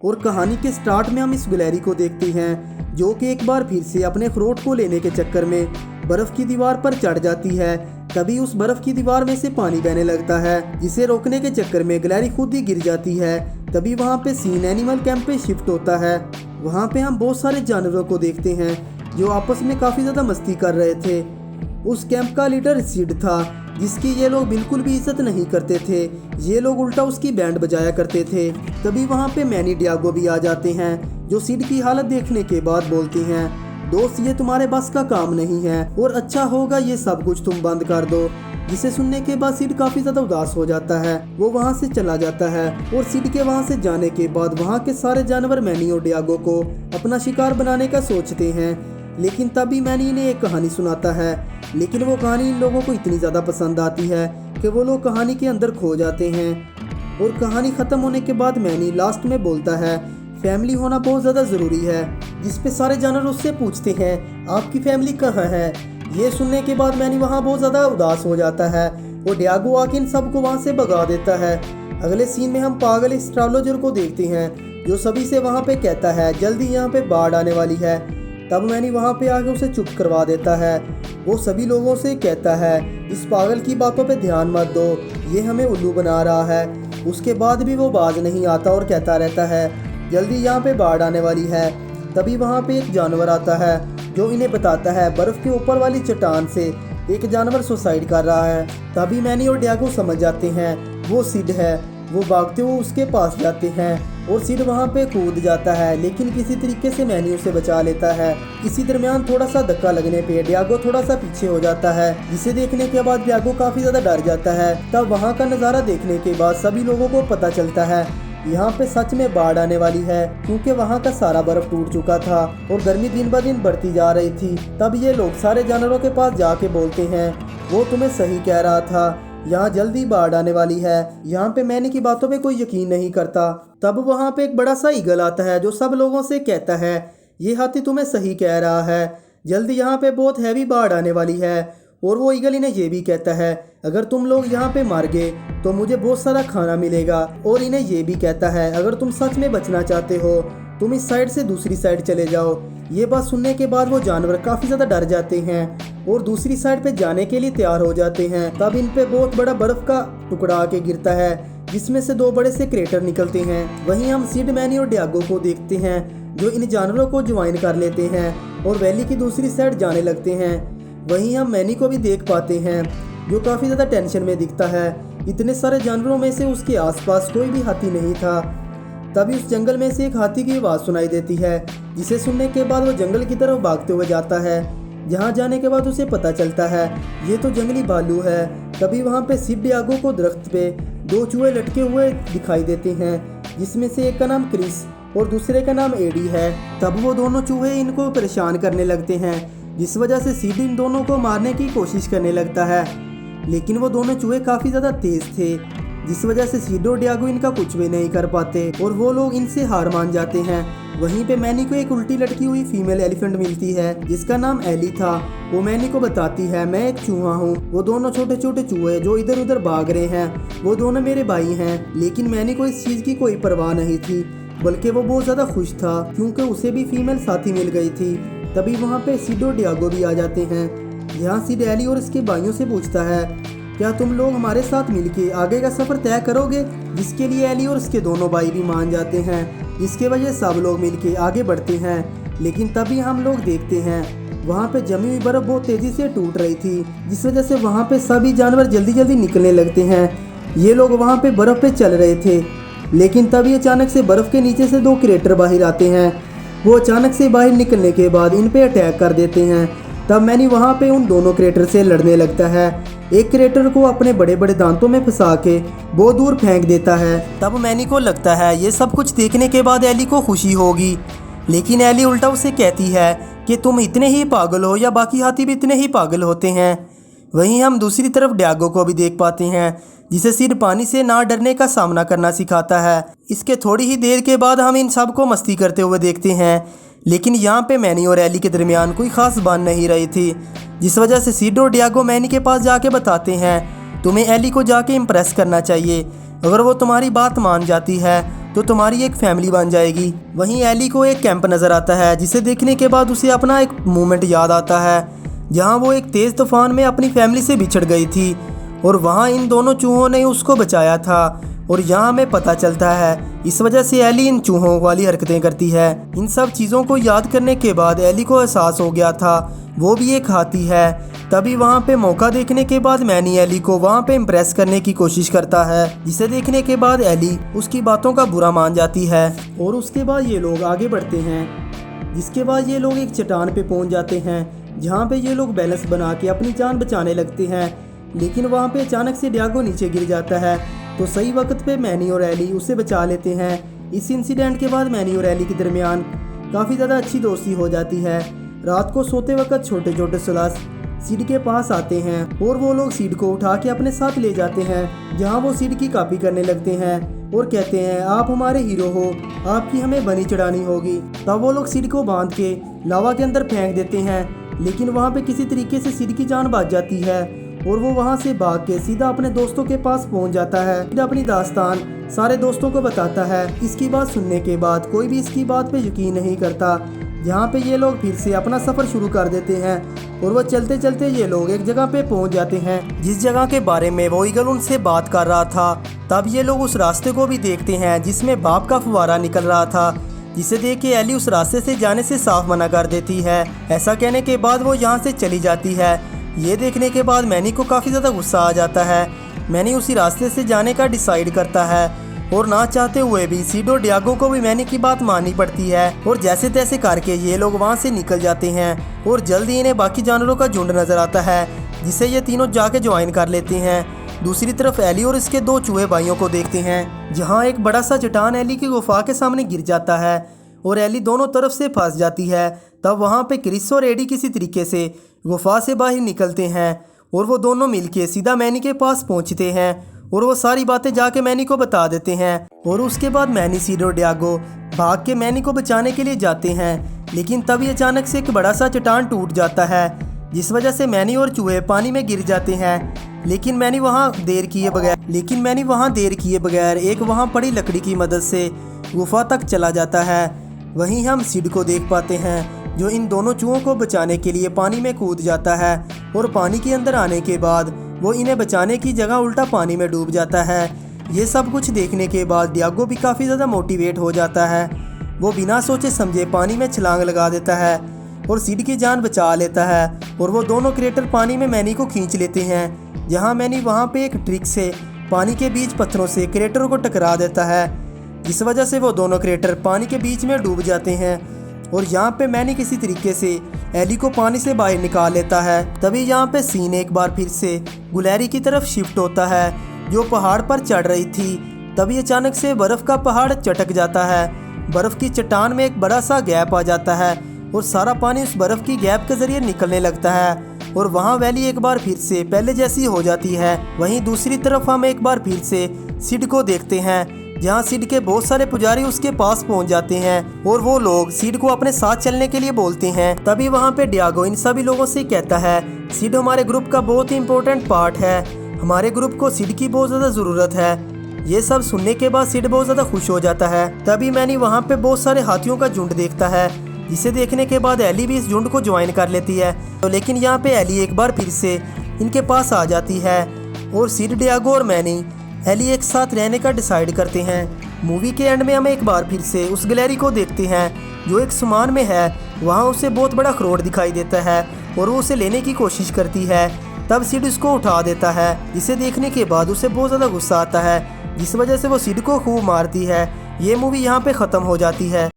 और कहानी के स्टार्ट में हम इस गिलहरी को देखते हैं जो कि एक बार फिर से अपने अखरोट को लेने के चक्कर में बर्फ की दीवार पर चढ़ जाती है। तभी उस बर्फ की दीवार में से पानी बहने लगता है, जिसे रोकने के चक्कर में गिलहरी खुद ही गिर जाती है। तभी वहाँ पे सीन एनिमल कैंप पे शिफ्ट होता है। वहाँ पे हम बहुत सारे जानवरों को देखते हैं जो आपस में काफ़ी ज़्यादा मस्ती कर रहे थे। उस कैंप का लीडर सिड था, जिसकी ये लोग बिल्कुल भी इज्जत नहीं करते थे। ये लोग उल्टा उसकी बैंड बजाया करते थे। तभी वहाँ पे मैनी डियागो भी आ जाते हैं, जो सिड की हालत देखने के बाद बोलती हैं, दोस्त ये तुम्हारे बस का काम नहीं है और अच्छा होगा ये सब कुछ तुम बंद कर दो। जिसे सुनने के बाद सिड काफी ज्यादा उदास हो जाता है। वो वहाँ से चला जाता है और सिड के वहाँ से जाने के बाद वहाँ के सारे जानवर मैनी और डियागो को अपना शिकार बनाने का सोचते हैं। लेकिन तभी मैनी इन्हें एक कहानी सुनाता है, लेकिन वो कहानी इन लोगों को इतनी ज़्यादा पसंद आती है कि वो लोग कहानी के अंदर खो जाते हैं। और कहानी ख़त्म होने के बाद मैनी लास्ट में बोलता है, फैमिली होना बहुत ज़्यादा ज़रूरी है। जिस पे सारे जानवर उससे पूछते हैं, आपकी फैमिली कहाँ है। ये सुनने के बाद मैनी वहाँ बहुत ज़्यादा उदास हो जाता है और डियागो आके इन सबको वहाँ से भगा देता है। अगले सीन में हम पागल एस्ट्रोलॉजर को देखते हैं, जो सभी से वहाँ पे कहता है जल्दी यहाँ पे बाढ़ आने वाली है। तब मैनी वहाँ पे आके उसे चुप करवा देता है। वो सभी लोगों से कहता है, इस पागल की बातों पे ध्यान मत दो, ये हमें उल्लू बना रहा है। उसके बाद भी वो बाज नहीं आता और कहता रहता है जल्दी यहाँ पे बाढ़ आने वाली है। तभी वहाँ पे एक जानवर आता है जो इन्हें बताता है बर्फ़ के ऊपर वाली चट्टान से एक जानवर सुसाइड कर रहा है। तभी मैनी और डियागो समझ जाते हैं वो सिड है। वो भागते हुए उसके पास जाते हैं और सिड वहाँ पे कूद जाता है, लेकिन किसी तरीके से मैनी उसे बचा लेता है। इसी दरमियान थोड़ा सा धक्का लगने पे डियागो थोड़ा सा पीछे हो जाता है, जिसे देखने के बाद डियागो काफी ज्यादा डर जाता है। तब वहाँ का नज़ारा देखने के बाद सभी लोगों को पता चलता है यहाँ पे सच में बाढ़ आने वाली है, क्योंकि वहाँ का सारा बर्फ टूट चुका था और गर्मी दिन ब दिन बढ़ती जा रही थी। तब ये लोग सारे जानवरों के पास जाके बोलते हैं, वो तुम्हें सही कह रहा था, यहाँ जल्दी बाढ़ आने वाली है। यहाँ पे मैनी की बातों पे कोई यकीन नहीं करता। तब वहाँ पे एक बड़ा सा ईगल आता है जो सब लोगों से कहता है, ये हाथी तुम्हें सही कह रहा है, जल्दी यहाँ पे बहुत हैवी बाढ़ आने वाली है। और वो ईगल इन्हें ये भी कहता है, अगर तुम लोग यहाँ पे मर गए तो मुझे बहुत सारा खाना मिलेगा। और इन्हें ये भी कहता है, अगर तुम सच में बचना चाहते हो तुम इस साइड से दूसरी साइड चले जाओ। ये बात सुनने के बाद वो जानवर काफ़ी ज़्यादा डर जाते हैं और दूसरी साइड पे जाने के लिए तैयार हो जाते हैं। तब इन पे बहुत बड़ा बर्फ़ का टुकड़ा आके गिरता है, जिसमें से दो बड़े से क्रेटर निकलते हैं। वहीं हम सिड, मैनी और डियागो को देखते हैं जो इन जानवरों को ज्वाइन कर लेते हैं और वैली की दूसरी साइड जाने लगते हैं। वहीं हम मैनी को भी देख पाते हैं जो काफ़ी ज़्यादा टेंशन में दिखता है। इतने सारे जानवरों में से उसके आसपास कोई भी हाथी नहीं था। तभी उस जंगल में से एक हाथी की आवाज़ सुनाई देती है, जिसे सुनने के बाद वो जंगल की तरफ भागते हुए जाता है। जहाँ जाने के बाद उसे पता चलता है ये तो जंगली भालू है। तभी वहाँ पे सिड डियागो को दरख्त पे दो चूहे लटके हुए दिखाई देते हैं, जिसमें से एक का नाम क्रिस और दूसरे का नाम एडी है। तब वो दोनों चूहे इनको परेशान करने लगते हैं, जिस वजह से सिड इन दोनों को मारने की कोशिश करने लगता है। लेकिन वो दोनों चूहे काफ़ी ज़्यादा तेज थे, जिस वजह से सिड और डियागो इनका कुछ भी नहीं कर पाते और वो लोग इनसे हार मान जाते हैं। वहीं पे मैनी को एक उल्टी लटकी हुई फीमेल एलिफेंट मिलती है, जिसका नाम एली था। वो मैनी को बताती है, मैं एक चूहा हूँ। वो दोनों छोटे छोटे चूहे जो इधर उधर भाग रहे हैं वो दोनों मेरे भाई हैं। लेकिन मैनी को इस चीज़ की कोई परवाह नहीं थी, बल्कि वो बहुत ज़्यादा खुश था क्योंकि उसे भी फीमेल साथी मिल गई थी। तभी वहाँ पे सिड और डियागो भी आ जाते हैं। यहाँ सिड एली और इसके भाइयों से पूछता है, क्या तुम लोग हमारे साथ मिलके आगे का सफ़र तय करोगे। जिसके लिए एली और उसके दोनों भाई भी मान जाते हैं, जिसके वजह सब लोग मिलके आगे बढ़ते हैं। लेकिन तभी हम लोग देखते हैं वहाँ पे जमी हुई बर्फ़ बहुत तेज़ी से टूट रही थी, जिस वजह से वहाँ पे सभी जानवर जल्दी जल्दी निकलने लगते हैं। ये लोग वहाँ पे बर्फ़ पे चल रहे थे, लेकिन तभी अचानक से बर्फ़ के नीचे से दो क्रेटर बाहर आते हैं। वो अचानक से बाहर निकलने के बाद इन पे अटैक कर देते हैं। तब मैनी वहाँ पे उन दोनों क्रेटर से लड़ने लगता है। एक क्रेटर को अपने बड़े बड़े दांतों में फंसा के बहुत दूर फेंक देता है। तब मैनी को लगता है ये सब कुछ देखने के बाद एली को खुशी होगी, लेकिन एली उल्टा उसे कहती है कि तुम इतने ही पागल हो या बाकी हाथी भी इतने ही पागल होते हैं। वहीं हम दूसरी तरफ डियागो को भी देख पाते हैं, जिसे सिर्फ पानी से ना डरने का सामना करना सिखाता है। इसके थोड़ी ही देर के बाद हम इन सब को मस्ती करते हुए देखते हैं, लेकिन यहाँ पे मैनी और एली के दरमियान कोई ख़ास बन नहीं रही थी, जिस वजह से सिड और डियागो मैनी के पास जाके बताते हैं तुम्हें एली को जाके इम्प्रेस करना चाहिए। अगर वो तुम्हारी बात मान जाती है तो तुम्हारी एक फैमिली बन जाएगी। वहीं एली को एक कैंप नज़र आता है जिसे देखने के बाद उसे अपना एक मोमेंट याद आता है जहां वो एक तेज़ तूफान में अपनी फैमिली से बिछड़ गई थी और वहां इन दोनों चूहों ने उसको बचाया था। और यहाँ हमें पता चलता है इस वजह से एली इन चूहों वाली हरकतें करती है। इन सब चीज़ों को याद करने के बाद एली को एहसास हो गया था वो भी एक हाथी है। तभी वहाँ पे मौका देखने के बाद मैनी एली को वहाँ पे इम्प्रेस करने की कोशिश करता है, जिसे देखने के बाद एली उसकी बातों का बुरा मान जाती है। और उसके बाद ये लोग आगे बढ़ते हैं, जिसके बाद ये लोग एक चट्टान पे पहुँच जाते हैं जहाँ पे ये लोग बैलेंस बना के अपनी जान बचाने लगते हैं। लेकिन वहाँ पे अचानक से डियागो नीचे गिर जाता है तो सही वक्त पे मैनी और एली उसे बचा लेते हैं। इस इंसिडेंट के बाद मैनी और एली के दरमियान काफ़ी ज़्यादा अच्छी दोस्ती हो जाती है। रात को सोते वक्त छोटे छोटे सुलास सीड के पास आते हैं और वो लोग सीड को उठा के अपने साथ ले जाते हैं, जहाँ वो सीड की कॉपी करने लगते हैं और कहते हैं आप हमारे हीरो हो, आपकी हमें बनी चढ़ानी होगी। तब वो लोग सीड को बांध के लावा के अंदर फेंक देते हैं, लेकिन वहाँ पे किसी तरीके से सीड की जान बच जाती है और वो वहाँ से भाग के सीधा अपने दोस्तों के पास पहुँच जाता है। सीधा अपनी दास्तान सारे दोस्तों को बताता है। इसकी बात सुनने के बाद कोई भी इसकी बात पे यकीन नहीं करता, जहाँ पे ये लोग फिर से अपना सफ़र शुरू कर देते हैं और वो चलते चलते ये लोग एक जगह पे पहुँच जाते हैं जिस जगह के बारे में वो ईगल उनसे बात कर रहा था। तब ये लोग उस रास्ते को भी देखते हैं जिसमें बाप का फुवारा निकल रहा था, जिसे देख के एली उस रास्ते से जाने से साफ मना कर देती है। ऐसा कहने के बाद वो यहाँ से चली जाती है। ये देखने के बाद मैनी को काफ़ी ज़्यादा गुस्सा आ जाता है। मैनी उसी रास्ते से जाने का डिसाइड करता है और ना चाहते हुए भी सीड और डियागो को भी मैनी की बात माननी पड़ती है और जैसे तैसे करके ये लोग वहाँ से निकल जाते हैं और जल्दी इन्हें बाकी जानवरों का झुंड नज़र आता है, जिसे ये तीनों जाके ज्वाइन कर लेते हैं। दूसरी तरफ एली और इसके दो चूहे भाइयों को देखते हैं, जहाँ एक बड़ा सा चट्टान एली की गुफा के सामने गिर जाता है और एली दोनों तरफ से फंस जाती है। तब वहाँ पे क्रिस और एडी किसी तरीके से गुफा से बाहर निकलते हैं और वो दोनों मिलके सीधा मैनी के पास पहुँचते हैं और वो सारी बातें जाके मैनी को बता देते हैं। और उसके बाद मैनी, सीड और डियागो भाग के मैनी को बचाने के लिए जाते हैं, लेकिन तभी अचानक से एक बड़ा सा चट्टान टूट जाता है, जिस वजह से मैनी और चूहे पानी में गिर जाते हैं। लेकिन मैनी वहाँ देर किए बगैर एक वहाँ पड़ी लकड़ी की मदद से गुफा तक चला जाता है। वहीं हम सीड को देख पाते हैं जो इन दोनों चूहों को बचाने के लिए पानी में कूद जाता है और पानी के अंदर आने के बाद वो इन्हें बचाने की जगह उल्टा पानी में डूब जाता है। ये सब कुछ देखने के बाद डियागो भी काफ़ी ज़्यादा मोटिवेट हो जाता है। वो बिना सोचे समझे पानी में छलांग लगा देता है और सीड की जान बचा लेता है और वो दोनों क्रिएटर पानी में मैनी को खींच लेते हैं, जहाँ मैनी वहाँ पे एक ट्रिक से पानी के बीच पत्थरों से क्रिएटरों को टकरा देता है, जिस वजह से वो दोनों क्रिएटर पानी के बीच में डूब जाते हैं। और यहाँ पे मैनी किसी तरीके से एली को पानी से बाहर निकाल लेता है। तभी यहाँ पे सीन एक बार फिर से गुलैरी की तरफ शिफ्ट होता है जो पहाड़ पर चढ़ रही थी। तभी अचानक से बर्फ़ का पहाड़ चटक जाता है। बर्फ़ की चट्टान में एक बड़ा सा गैप आ जाता है और सारा पानी उस बर्फ़ की गैप के ज़रिए निकलने लगता है और वहाँ वैली एक बार फिर से पहले जैसी हो जाती है। वहीं दूसरी तरफ हम एक बार फिर से सीड को देखते हैं, जहाँ सीड के बहुत सारे पुजारी उसके पास पहुँच जाते हैं और वो लोग सीड को अपने साथ चलने के लिए बोलते हैं। तभी वहाँ पे डियागो इन सभी लोगों से कहता है सीड हमारे ग्रुप का बहुत ही इम्पोर्टेंट पार्ट है, हमारे ग्रुप को सीड की बहुत ज़्यादा ज़रूरत है। ये सब सुनने के बाद सीड बहुत ज़्यादा खुश हो जाता है। तभी मैनी वहाँ पे बहुत सारे हाथियों का झुंड देखता है, जिसे देखने के बाद एली भी इस झुंड को ज्वाइन कर लेती है। तो लेकिन यहाँ पे एली एक बार फिर से इनके पास आ जाती है और सीड, डियागो और मैनी एली एक साथ रहने का डिसाइड करते हैं। मूवी के एंड में हम एक बार फिर से उस गैलरी को देखते हैं जो एक सुमान में है। वहाँ उसे बहुत बड़ा अखरोट दिखाई देता है और वो उसे लेने की कोशिश करती है। तब सीड उसको उठा देता है, जिसे देखने के बाद उसे बहुत ज़्यादा गुस्सा आता है, जिस वजह से वो सीड को खूब मारती है। ये मूवी यहाँ पे ख़त्म हो जाती है।